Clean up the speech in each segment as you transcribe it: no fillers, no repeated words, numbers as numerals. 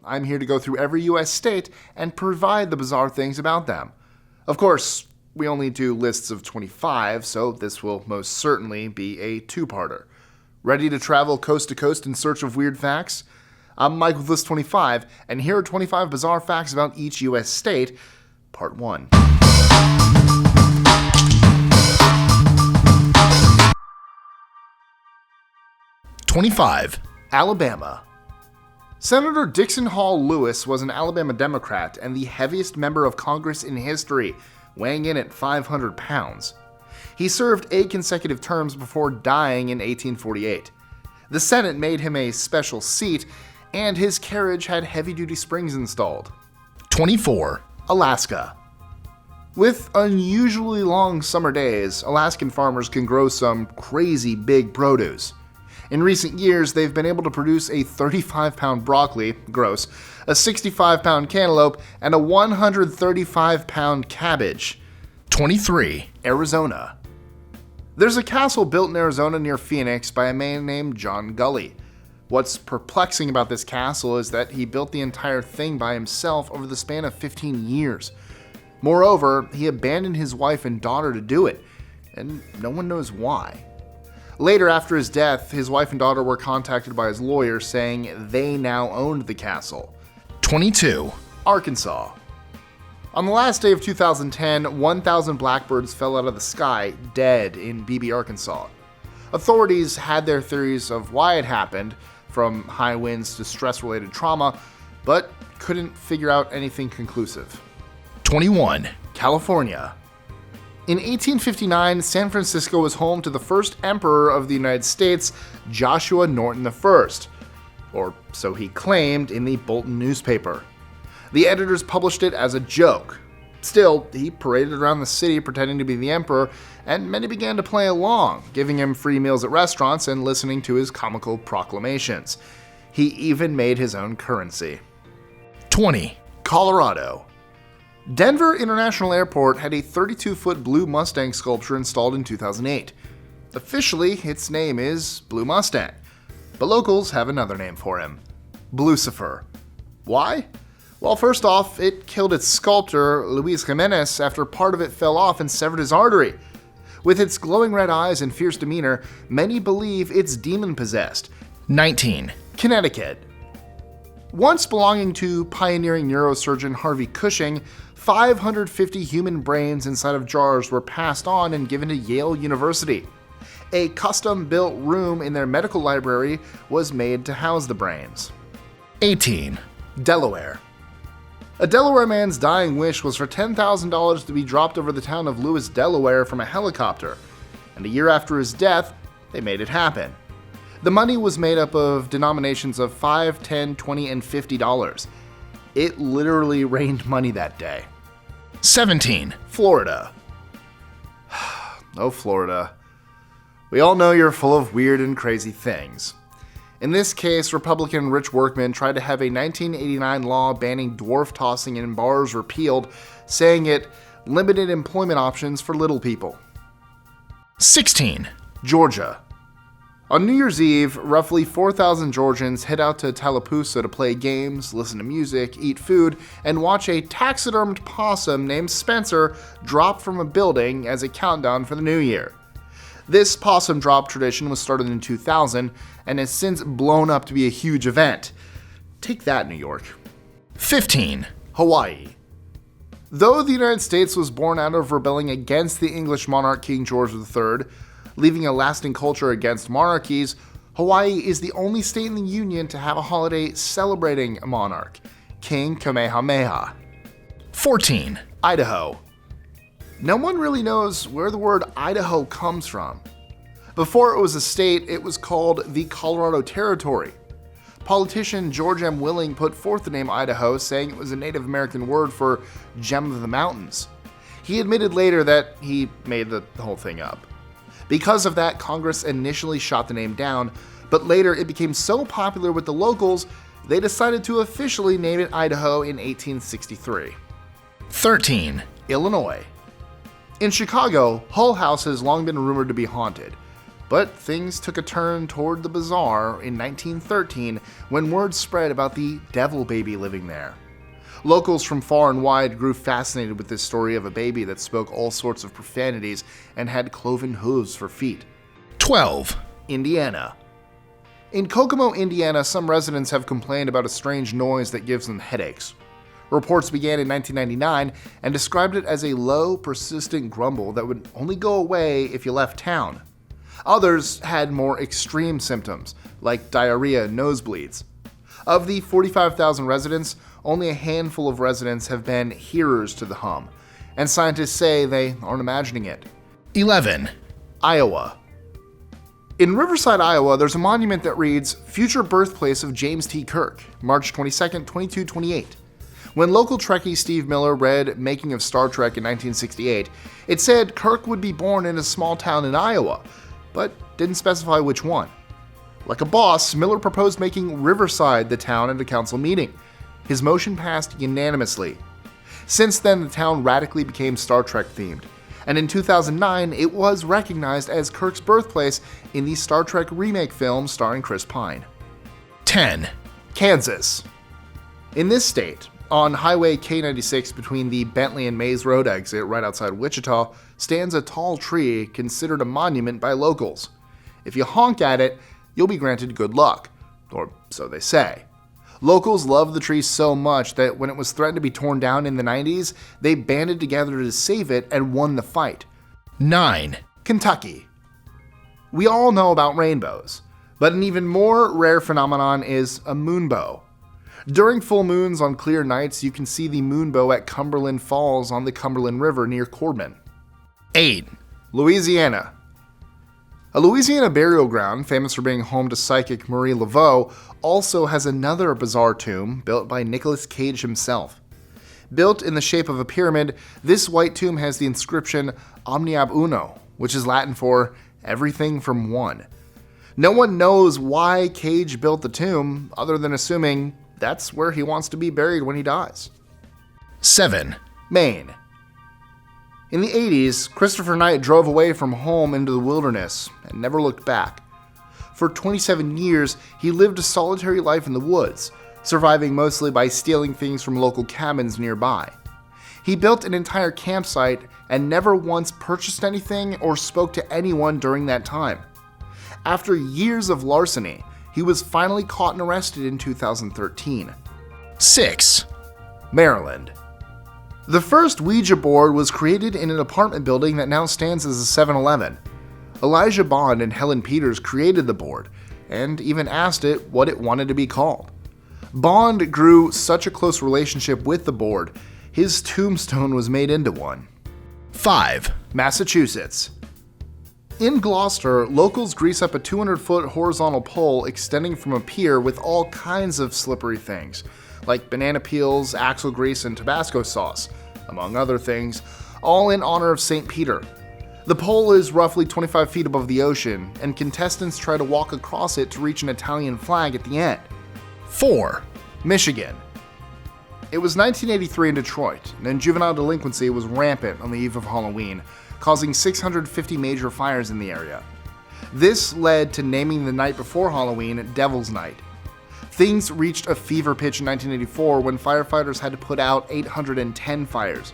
I'm here to go through every US state and provide the bizarre things about them. Of course, we only do lists of 25, so this will most certainly be a two-parter. Ready to travel coast to coast in search of weird facts? I'm Mike with List 25, and here are 25 bizarre facts about each US state, Part 1. 25. Alabama. Senator Dixon Hall Lewis was an Alabama Democrat and the heaviest member of Congress in history, weighing in at 500 pounds. He served 8 consecutive terms before dying in 1848. The Senate made him a special seat, and his carriage had heavy-duty springs installed. 24. Alaska. With unusually long summer days, Alaskan farmers can grow some crazy big produce. In recent years, they've been able to produce a 35-pound broccoli, gross, a 65-pound cantaloupe, and a 135-pound cabbage. 23. Arizona. There's a castle built in Arizona near Phoenix by a man named John Gully. What's perplexing about this castle is that he built the entire thing by himself over the span of 15 years. Moreover, he abandoned his wife and daughter to do it, and no one knows why. Later, after his death, his wife and daughter were contacted by his lawyer saying they now owned the castle. 22. Arkansas. On the last day of 2010, 1,000 blackbirds fell out of the sky, dead in Beebe, Arkansas. Authorities had their theories of why it happened, from high winds to stress-related trauma, but couldn't figure out anything conclusive. 21. California. In 1859, San Francisco was home to the first emperor of the United States, Joshua Norton I, or so he claimed in the Bolton newspaper. The editors published it as a joke. Still, he paraded around the city pretending to be the emperor, and many began to play along, giving him free meals at restaurants and listening to his comical proclamations. He even made his own currency. 20. Colorado. Denver International Airport had a 32-foot Blue Mustang sculpture installed in 2008. Officially, its name is Blue Mustang, but locals have another name for him, Blucifer. Why? Well, first off, it killed its sculptor, Luis Jimenez, after part of it fell off and severed his artery. With its glowing red eyes and fierce demeanor, many believe it's demon-possessed. 19. Connecticut. Once belonging to pioneering neurosurgeon Harvey Cushing, 550 human brains inside of jars were passed on and given to Yale University. A custom-built room in their medical library was made to house the brains. 18. Delaware. A Delaware man's dying wish was for $10,000 to be dropped over the town of Lewis, Delaware from a helicopter, and a year after his death, they made it happen. The money was made up of denominations of $5, $10, $20, and $50. It literally rained money that day. 17. Florida. Oh, Florida. We all know you're full of weird and crazy things. In this case, Republican Rich Workman tried to have a 1989 law banning dwarf tossing in bars repealed, saying it limited employment options for little people. 16. Georgia. On New Year's Eve, roughly 4,000 Georgians head out to Tallapoosa to play games, listen to music, eat food, and watch a taxidermed possum named Spencer drop from a building as a countdown for the new year. This possum drop tradition was started in 2000 and has since blown up to be a huge event. Take that, New York. 15. Hawaii. Though the United States was born out of rebelling against the English monarch King George III, leaving a lasting culture against monarchies, Hawaii is the only state in the Union to have a holiday celebrating a monarch, King Kamehameha. 14. Idaho. No one really knows where the word Idaho comes from. Before it was a state, it was called the Colorado Territory. Politician George M. Willing put forth the name Idaho, saying it was a Native American word for gem of the mountains. He admitted later that he made the whole thing up. Because of that, Congress initially shot the name down, but later it became so popular with the locals, they decided to officially name it Idaho in 1863. 13. Illinois. In Chicago, Hull House has long been rumored to be haunted, But things took a turn toward the bizarre in 1913 when word spread about the devil baby living there. Locals from far and wide grew fascinated with this story of a baby that spoke all sorts of profanities and had cloven hooves for feet. 12. Indiana. In Kokomo, Indiana, some residents have complained about a strange noise that gives them headaches. Reports began in 1999 and described it as a low, persistent grumble that would only go away if you left town. Others had more extreme symptoms, like diarrhea and nosebleeds. Of the 45,000 residents, only a handful of residents have been hearers to the hum, and scientists say they aren't imagining it. 11. Iowa. In Riverside, Iowa, there's a monument that reads, "Future birthplace of James T. Kirk, March 22, 2228. When local Trekkie Steve Miller read Making of Star Trek in 1968, it said Kirk would be born in a small town in Iowa, but didn't specify which one. Like a boss, Miller proposed making Riverside the town at a council meeting. His motion passed unanimously. Since then, the town radically became Star Trek themed, and in 2009, it was recognized as Kirk's birthplace in the Star Trek remake film starring Chris Pine. 10. Kansas. In this state, on Highway K96 between the Bentley and Mays Road exit right outside Wichita, stands a tall tree considered a monument by locals. If you honk at it, you'll be granted good luck, or so they say. Locals love the tree so much that when it was threatened to be torn down in the 90s, they banded together to save it and won the fight. 9. Kentucky. We all know about rainbows, but an even more rare phenomenon is a moonbow. During full moons on clear nights, you can see the moonbow at Cumberland Falls on the Cumberland River near Corbin. 8. Louisiana. A Louisiana burial ground, famous for being home to psychic Marie Laveau, also has another bizarre tomb built by Nicolas Cage himself. Built in the shape of a pyramid, this white tomb has the inscription Omni ab uno, which is Latin for everything from one. No one knows why Cage built the tomb, other than assuming that's where he wants to be buried when he dies. 7. Maine. In the 80s, Christopher Knight drove away from home into the wilderness and never looked back. For 27 years, he lived a solitary life in the woods, surviving mostly by stealing things from local cabins nearby. He built an entire campsite and never once purchased anything or spoke to anyone during that time. After years of larceny, he was finally caught and arrested in 2013. 6. Maryland. The first Ouija board was created in an apartment building that now stands as a 7-Eleven. Elijah Bond and Helen Peters created the board, and even asked it what it wanted to be called. Bond grew such a close relationship with the board, his tombstone was made into one. 5. Massachusetts. In Gloucester, locals grease up a 200-foot horizontal pole extending from a pier with all kinds of slippery things, like banana peels, axle grease, and Tabasco sauce, among other things, all in honor of St. Peter. The pole is roughly 25 feet above the ocean, and contestants try to walk across it to reach an Italian flag at the end. 4. Michigan. It was 1983 in Detroit, and juvenile delinquency was rampant on the eve of Halloween, causing 650 major fires in the area. This led to naming the night before Halloween Devil's Night. Things reached a fever pitch in 1984 when firefighters had to put out 810 fires,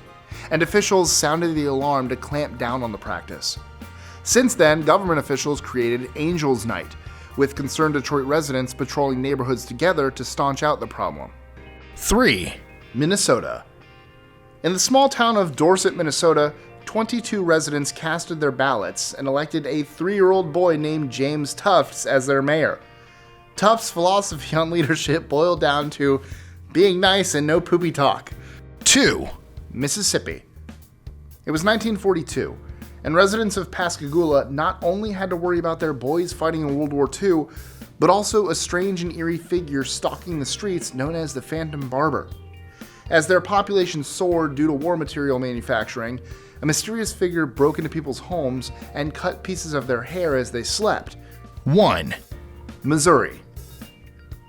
and officials sounded the alarm to clamp down on the practice. Since then, government officials created Angel's Night, with concerned Detroit residents patrolling neighborhoods together to staunch out the problem. 3. Minnesota. In the small town of Dorset, Minnesota, 22 residents casted their ballots and elected a 3-year-old boy named James Tufts as their mayor. Tufts' philosophy on leadership boiled down to being nice and no poopy talk. 2. Mississippi. It was 1942, and residents of Pascagoula not only had to worry about their boys fighting in World War II, but also a strange and eerie figure stalking the streets known as the Phantom Barber. As their population soared due to war material manufacturing, a mysterious figure broke into people's homes and cut pieces of their hair as they slept. 1. Missouri.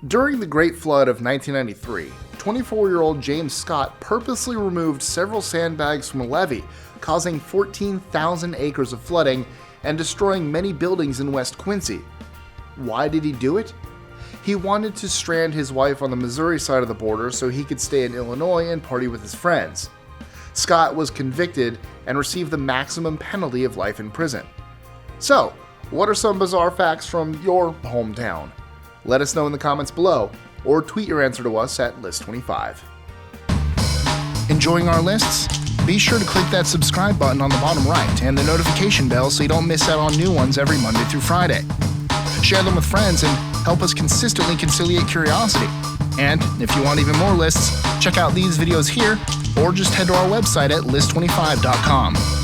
During the Great Flood of 1993, 24-year-old James Scott purposely removed several sandbags from a levee, causing 14,000 acres of flooding and destroying many buildings in West Quincy. Why did he do it? He wanted to strand his wife on the Missouri side of the border so he could stay in Illinois and party with his friends. Scott was convicted and received the maximum penalty of life in prison. So, what are some bizarre facts from your hometown? Let us know in the comments below, or tweet your answer to us at List25. Enjoying our lists? Be sure to click that subscribe button on the bottom right and the notification bell so you don't miss out on new ones every Monday through Friday. Share them with friends and help us consistently conciliate curiosity. And if you want even more lists, check out these videos here or just head to our website at list25.com.